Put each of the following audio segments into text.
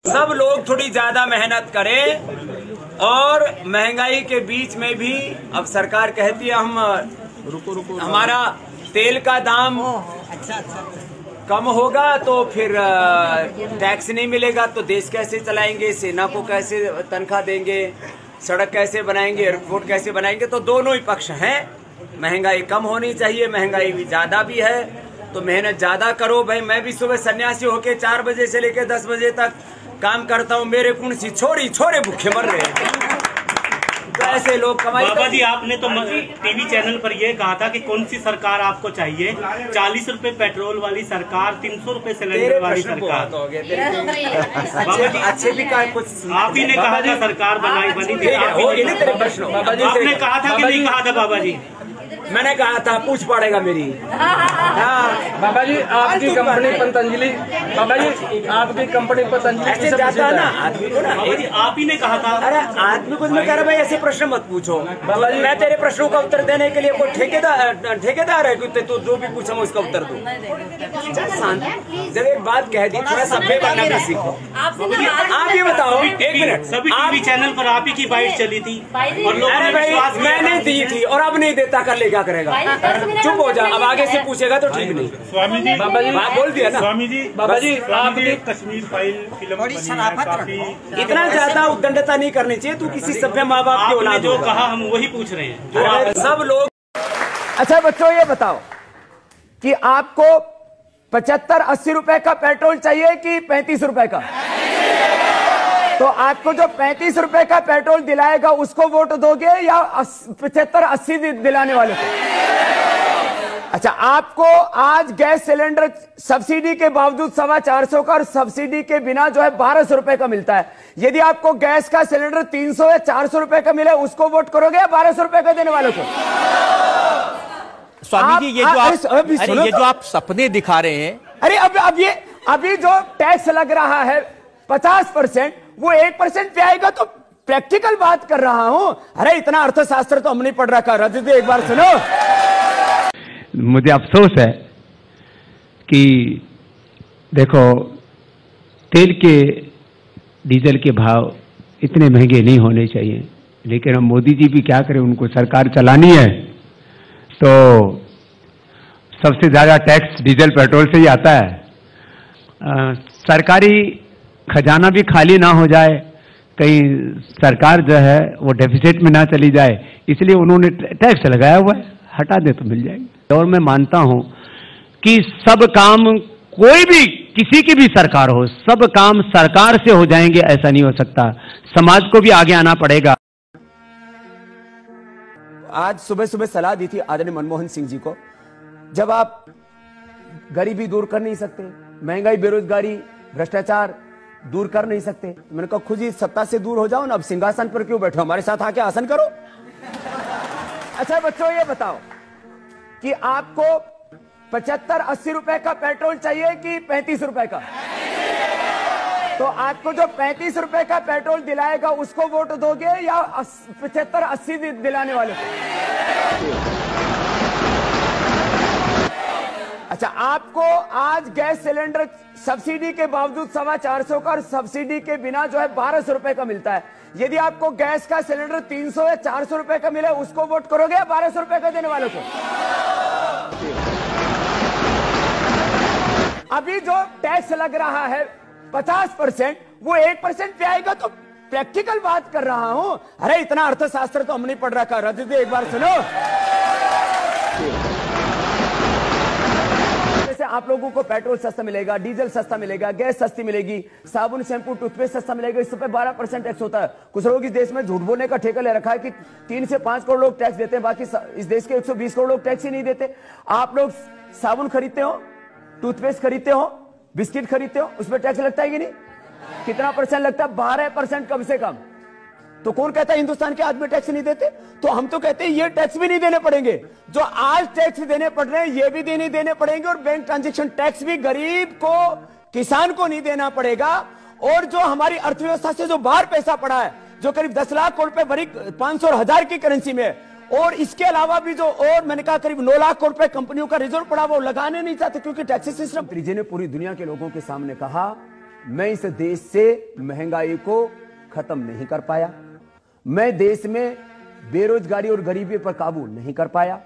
सब लोग थोड़ी ज्यादा मेहनत करें और महंगाई के बीच में भी अब सरकार कहती है हम रुको हमारा तेल का दाम कम होगा तो फिर टैक्स नहीं मिलेगा तो देश कैसे चलाएंगे, सेना को कैसे तनख्वाह देंगे, सड़क कैसे बनाएंगे, एयरपोर्ट कैसे बनाएंगे। तो दोनों ही पक्ष हैं। महंगाई कम होनी चाहिए, महंगाई भी ज्यादा भी है तो मेहनत ज्यादा करो। भाई मैं भी सुबह सन्यासी होके 4 बजे से लेकर 10 बजे तक काम करता हूँ, मेरे कौन सी छोरे भूखे मर रहे हैं। तो ऐसे लोग कमाई। बाबा जी आपने तो टीवी चैनल पर यह कहा था कि कौन सी सरकार आपको चाहिए, 40 रुपए पेट्रोल वाली सरकार, 300 रुपए सिलेंडर वाली सरकार। बाबा जी अच्छे भी कहा कुछ आप ही ने कहा था सरकार बनी थी, आपने कहा था कि नहीं कहा था? बाबा जी मैंने कहा था पूछ पड़ेगा मेरी। हाँ बाबा जी आपकी कंपनी पतंजलि, बाबा जी आपकी कंपनी पतंजलि ऐसे जाता है ना आदमी को ना। आप ही ने कहा था। अरे आदमी को मैं कह रहा भाई ऐसे प्रश्न मत पूछो बाबा जी, मैं तेरे प्रश्नों का उत्तर देने के लिए कोई ठेकेदार है कि तू जो भी पूछा मैं उसका उत्तर दूं। जब एक बात कह दी थोड़ा सभ्य बनना भी सीखो। आप ये बताओ एक मिनट, सभी टीवी चैनल पर आप ही की बाइट चली थी और लोगों ने विश्वास किया। मैंने दी थी और अब नहीं देता, कर ले क्या करेगा? चुप हो जा, अब आगे से पूछेगा तो ठीक नहीं। स्वामी जी बाबा जी बोल दिया ना। स्वामी जी बाबा जी आपकी कश्मीर फाइल फिल्म बनी है, काफी इतना ज्यादा उद्दंडता नहीं करनी चाहिए। तू किसी सभ्य माँ बाप की आपने औलाद जो कहा हम वही पूछ रहे हैं जो आप सब लोग। अच्छा बच्चों ये बताओ कि आपको 75-80 रुपए का पेट्रोल चाहिए कि 35 रुपए का? तो आपको जो 35 रुपए का पेट्रोल दिलाएगा उसको वोट दोगे या 75-80 दिलाने वाले को? अच्छा आपको आज गैस सिलेंडर सब्सिडी के बावजूद 450 का और सब्सिडी के बिना जो है 1200 रुपए का मिलता है। यदि आपको गैस का सिलेंडर 300 या 400 रुपए का मिले उसको वोट करोगे या 1200 रुपए का देने वालों को? स्वामी जी ये जो आप सपने दिखा रहे हैं। अरे अब ये अभी जो टैक्स लग रहा है 50%, वो 1% पे आएगा तो प्रैक्टिकल बात कर रहा हूं। अरे इतना अर्थशास्त्र तो हमने पढ़ रखा। रजत एक बार सुनो। मुझे अफसोस है कि देखो तेल के डीजल के भाव इतने महंगे नहीं होने चाहिए, लेकिन हम मोदी जी भी क्या करें, उनको सरकार चलानी है तो सबसे ज्यादा टैक्स डीजल पेट्रोल से ही आता है। सरकारी खजाना भी खाली ना हो जाए, कहीं सरकार जो है वो डेफिसिट में ना चली जाए, इसलिए उन्होंने टैक्स लगाया हुआ है, हटा दे तो मिल जाएगी। और मैं मानता हूं कि सब काम कोई भी किसी की भी सरकार हो, सब काम सरकार से हो जाएंगे ऐसा नहीं हो सकता, समाज को भी आगे आना पड़ेगा। आज सुबह सुबह सलाह दी थी आदरणीय मनमोहन सिंह जी को, जब आप गरीबी दूर कर नहीं सकते, महंगाई, बेरोजगारी, भ्रष्टाचार दूर कर नहीं सकते, तो मैंने कहा खुद ही सत्ता से दूर हो जाओ ना, अब सिंहासन पर क्यों बैठो, हमारे साथ आके आसन करो। अच्छा बच्चों ये बताओ कि आपको 75-80 रुपए का पेट्रोल चाहिए कि 35 रुपए का? तो आपको जो 35 रुपए का पेट्रोल दिलाएगा उसको वोट दोगे या 75-80 दिलाने वाले को? अच्छा आपको आज गैस सिलेंडर सब्सिडी के बावजूद 450 का और सब्सिडी के बिना जो है 1200 रुपए का मिलता है। यदि आपको गैस का सिलेंडर 300 या 400 रुपए का मिले उसको वोट करोगे या 1200 रुपए का देने वालों को? अभी जो टैक्स लग रहा है 50%, वो 1% पे आएगा तो प्रैक्टिकल बात कर रहा हूं। अरे इतना अर्थशास्त्र तो हमने पढ़ रखा। रजत एक बार सुनो। जैसे आप लोगों को पेट्रोल सस्ता मिलेगा, डीजल सस्ता मिलेगा, गैस सस्ती मिलेगी, साबुन, शैम्पू, टूथपेस्ट सस्ता मिलेगा, इस पे 12% टैक्स होता है। कुछ लोग इस देश में झूठ बोलने का ठेका ले रखा है कि 3 से 5 करोड़ लोग टैक्स देते हैं, बाकी इस देश के 120 करोड़ लोग टैक्स ही नहीं देते। आप लोग साबुन खरीदते हो, टूथपेस्ट खरीदते हो, बिस्किट खरीदते हो, उसमें टैक्स लगता है कि नहीं? कितना परसेंट लगता है? 12% कम से कम। तो कौन कहता है हिंदुस्तान के आदमी टैक्स नहीं देते? तो हम तो कहते हैं ये टैक्स भी नहीं देने पड़ेंगे, जो आज टैक्स देने पड़ रहे हैं ये भी देने पड़ेंगे, और बैंक ट्रांजैक्शन टैक्स भी गरीब को, किसान को नहीं देना पड़ेगा। और जो हमारी अर्थव्यवस्था से जो बाहर पैसा पड़ा है, जो करीब 10 लाख करोड़ रुपए भरी 500 और 1000 की करेंसी में, और इसके अलावा भी जो और मैंने कहा करीब 9 लाख करोड़ रुपए कंपनियों का रिजर्व पड़ा, वो लगाने नहीं चाहते क्योंकि टैक्स सिस्टम। त्रिजी ने पूरी दुनिया के लोगों के सामने कहा मैं इस देश से महंगाई को खत्म नहीं कर पाया, मैं देश में बेरोजगारी और गरीबी पर काबू नहीं कर पाया,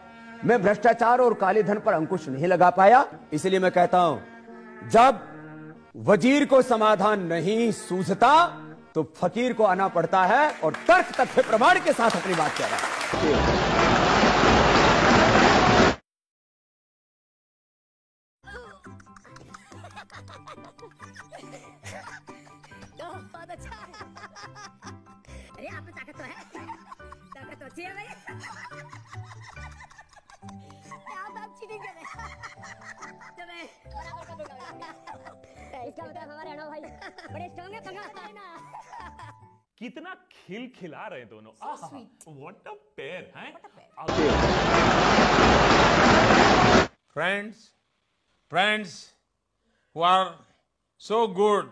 मैं भ्रष्टाचार और काले धन पर अंकुश नहीं लगा पाया। इसलिए मैं कहता हूं, जब वजीर को समाधान नहीं सूझता तो फकीर को आना पड़ता है और तर्क तथ्य प्रमाण के साथ अपनी बात कह रहा है। बहुत अच्छा। अरे आप में ताकत तो है, ताकत तो अच्छी है भाई। आप चीटिंग कर रहे हैं। तो मैं बराबर कर दूंगा। इसका मतलब हमारे अनु भाई बड़े स्ट्रांग है, पंगा ना। कितना खिलखिला रहे दोनों। व्हाट अ पेयर है। Friends who are so good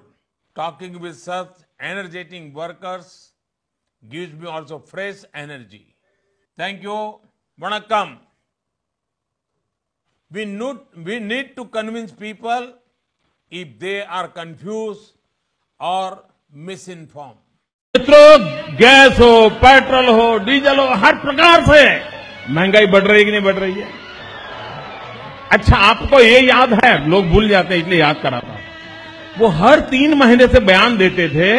talking with such energetic workers gives me also fresh energy. Thank you. Vanakkam. We need to convince people if they are confused or misinformed. मित्रों, gas हो, petrol हो, diesel हो, हर प्रकार से महंगाई बढ़ रही है कि नहीं बढ़ रही है? अच्छा, आपको ये याद है, लोग भूल जाते हैं इसलिए याद कराता हूं, वो हर 3 महीने से बयान देते थे,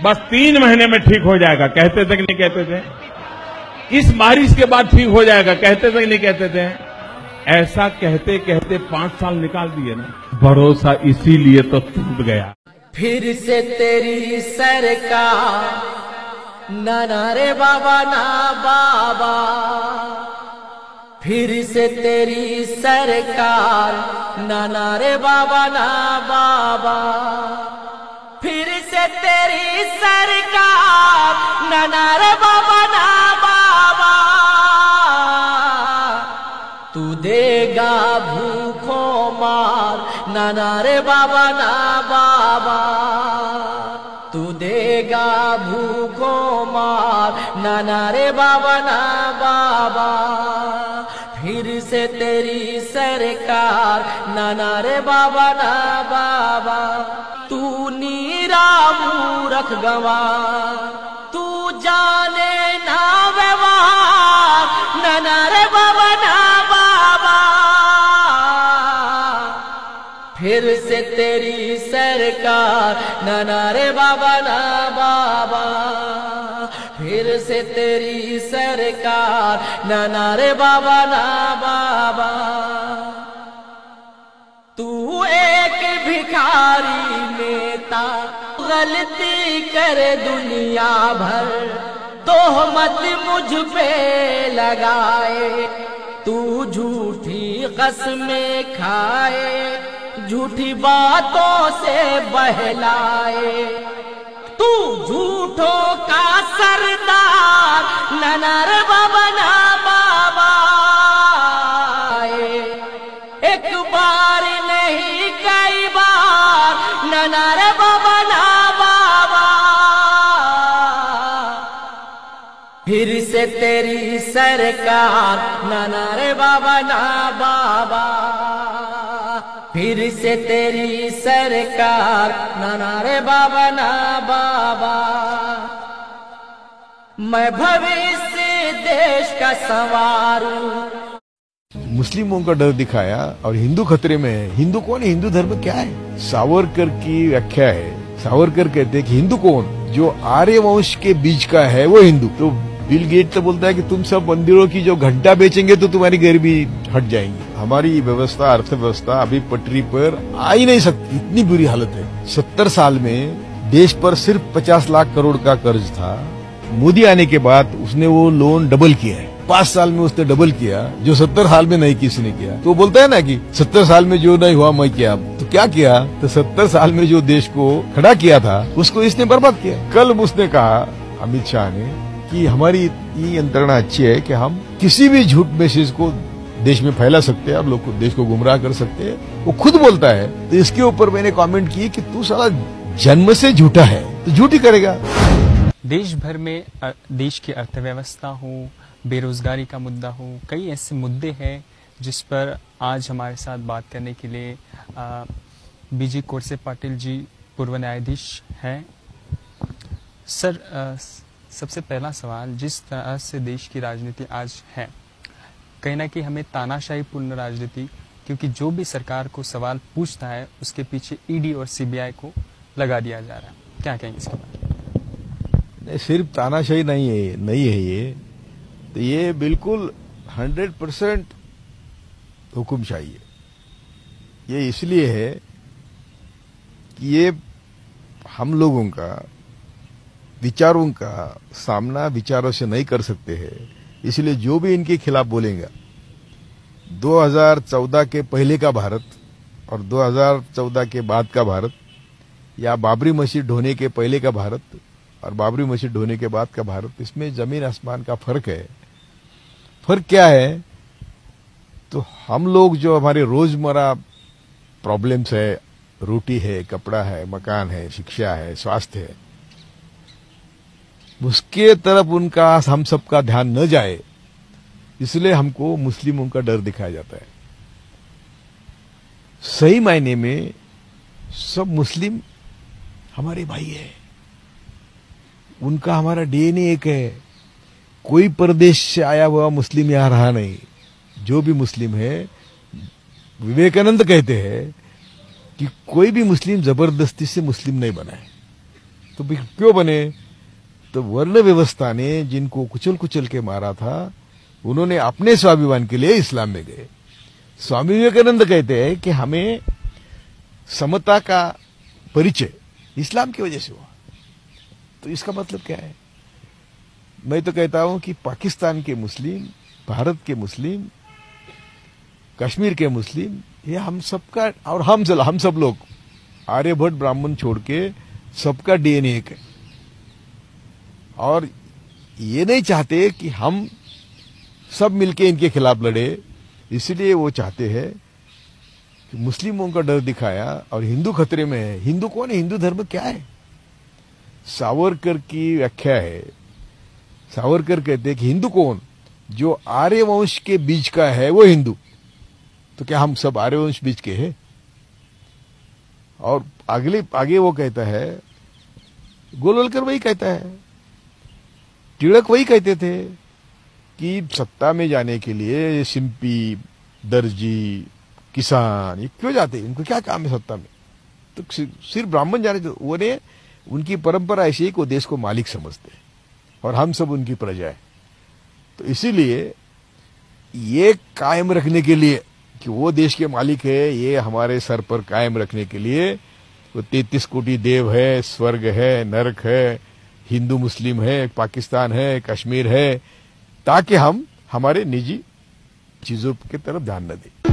बस 3 महीने में ठीक हो जाएगा, कहते थे कि नहीं कहते थे? इस बारिश के बाद ठीक हो जाएगा, कहते थे कि नहीं कहते थे? ऐसा कहते कहते 5 साल निकाल दिए ना। भरोसा इसीलिए तो टूट गया। फिर से तेरी सरकार, ना रे बाबा ना बाबा, फिर से तेरी सरकार, ना रे बाबा ना बाबा, फिर से तेरी सरकार, ना रे बाबा ना बाबा, तू देगा भूखों मार, ना रे बाबा ना बाबा, तू देगा भूखों मार, ना रे बाबा ना बाबा, फिर से तेरी सरकार, ना रे बाबा ना बाबा, तू नीरा मूरख गंवार, तू जाने ना व्यवहार, ना रे बाबा ना बाबा, फिर से तेरी सरकार, ना रे बाबा ना बाबा, फिर से तेरी सरकार, ना रे बाबा ना बाबा, तू एक भिखारी नेता, गलती करे दुनिया भर, तोहमत मुझ पे लगाए, तू झूठी कसमें खाए, झूठी बातों से बहलाए, तू झूठों का सरदार, ना रे बाबा ना बाबा, एक बार नहीं कई बार, ना रे बाबा ना बाबा, फिर से तेरी सरकार, ना रे बाबा ना बाबा, फिर से तेरी सरकार, ना रे बाबा ना बाबा, मैं भविष्य देश का संवारूं। मुस्लिमों का डर दिखाया और हिंदू खतरे में है। हिंदू कौन है? हिंदू धर्म क्या है? सावरकर की व्याख्या है, सावरकर कहते हैं कि हिंदू कौन? जो आर्य वंश के बीज का है वो हिंदू। तो बिल गेट तो बोलता है कि तुम सब मंदिरों की जो घंटा बेचेंगे तो तुम्हारी गरीबी हट जाएंगी। हमारी व्यवस्था, अर्थव्यवस्था अभी पटरी पर आ ही नहीं सकती, इतनी बुरी हालत है। 70 साल में देश पर सिर्फ 50 लाख करोड़ का कर्ज था। मोदी आने के बाद उसने वो लोन डबल किया है। 5 साल में उसने डबल किया, जो 70 साल में नहीं किसी ने किया। तो बोलता है ना कि 70 साल में जो नहीं हुआ मैं किया। तो क्या किया? तो 70 साल में जो देश को खड़ा किया था उसको इसने बर्बाद किया। कल उसने कहा, अमित शाह ने, कि हमारी ये यंत्रणा अच्छी है कि हम किसी भी झूठ मैसेज को देश में फैला सकते हैं, आप लोग को देश को गुमराह कर सकते हैं। वो खुद बोलता है। तो इसके ऊपर मैंने कमेंट की कि तू साला जन्म से झूठा है तो झूठ ही करेगा। देश भर में देश की अर्थव्यवस्था हो, बेरोजगारी का मुद्दा हो, कई ऐसे मुद्दे हैं जिस पर आज हमारे साथ बात करने के लिए बीजी कोरसे पाटिल जी पूर्व न्यायाधीश हैं। सर, सबसे पहला सवाल, जिस तरह से देश की राजनीति आज है, कहीं ना कहीं हमें तानाशाही पूर्ण राजनीति, क्योंकि जो भी सरकार को सवाल पूछता है उसके पीछे ईडी और सीबीआई को लगा दिया जा रहा है, क्या कहेंगे इसके बारे में? सिर्फ तानाशाही नहीं है ये, तो ये बिल्कुल 100% हुकुमशाही है। ये इसलिए है कि ये हम लोगों का विचारों का सामना विचारों से नहीं कर सकते हैं, इसलिए जो भी इनके खिलाफ बोलेंगे, 2014 के पहले का भारत और 2014 के बाद का भारत, या बाबरी मस्जिद ढोने के पहले का भारत और बाबरी मस्जिद ढोने के बाद का भारत, इसमें जमीन आसमान का फर्क है। फर्क क्या है? तो हम लोग जो हमारे रोजमर्रा प्रॉब्लम्स है, रोटी है, कपड़ा है, मकान है, शिक्षा है, स्वास्थ्य है, उसके तरफ उनका हम सबका ध्यान न जाए, इसलिए हमको मुस्लिमों का डर दिखाया जाता है। सही मायने में सब मुस्लिम हमारे भाई है, उनका हमारा डीएनए एक है। कोई प्रदेश से आया हुआ मुस्लिम यहां रहा नहीं। जो भी मुस्लिम है, विवेकानंद कहते हैं कि कोई भी मुस्लिम जबरदस्ती से मुस्लिम नहीं बना है। तो क्यों बने? तो वर्ण व्यवस्था ने जिनको कुचल कुचल के मारा था, उन्होंने अपने स्वाभिमान के लिए इस्लाम में गए। स्वामी विवेकानंद कहते हैं कि हमें समता का परिचय इस्लाम की वजह से हुआ। तो इसका मतलब क्या है? मैं तो कहता हूं कि पाकिस्तान के मुस्लिम, भारत के मुस्लिम, कश्मीर के मुस्लिम, ये हम सबका, और हम सब लोग आर्यभट्ट ब्राह्मण छोड़ के सबका डीएनए एक है। और ये नहीं चाहते कि हम सब मिलके इनके खिलाफ लड़े, इसलिए वो चाहते हैं कि मुस्लिमों का डर दिखाया और हिंदू खतरे में है। हिंदू कौन है? हिंदू धर्म क्या है? सावरकर की व्याख्या है। सावरकर कहते हैं कि हिंदू कौन? जो आर्यवंश के बीच का है वो हिंदू। तो क्या हम सब आर्यवंश बीच के हैं? और आगे वो कहता है, गोलवलकर वही कहता है, टिळक वही कहते थे कि सत्ता में जाने के लिए सिंपी, दर्जी, किसान ये क्यों जाते हैं? इनको क्या काम है सत्ता में? तो सिर्फ ब्राह्मण जाने दो। वो ने उनकी परंपरा ऐसी है कि वो देश को मालिक समझते हैं और हम सब उनकी प्रजा है। तो इसीलिए ये कायम रखने के लिए कि वो देश के मालिक है, ये हमारे सर पर कायम रखने के लिए वो 33 कोटि देव है, स्वर्ग है, नरक है, हिंदू मुस्लिम है, पाकिस्तान है, कश्मीर है, ताकि हम हमारे निजी चीजों की तरफ ध्यान न दें।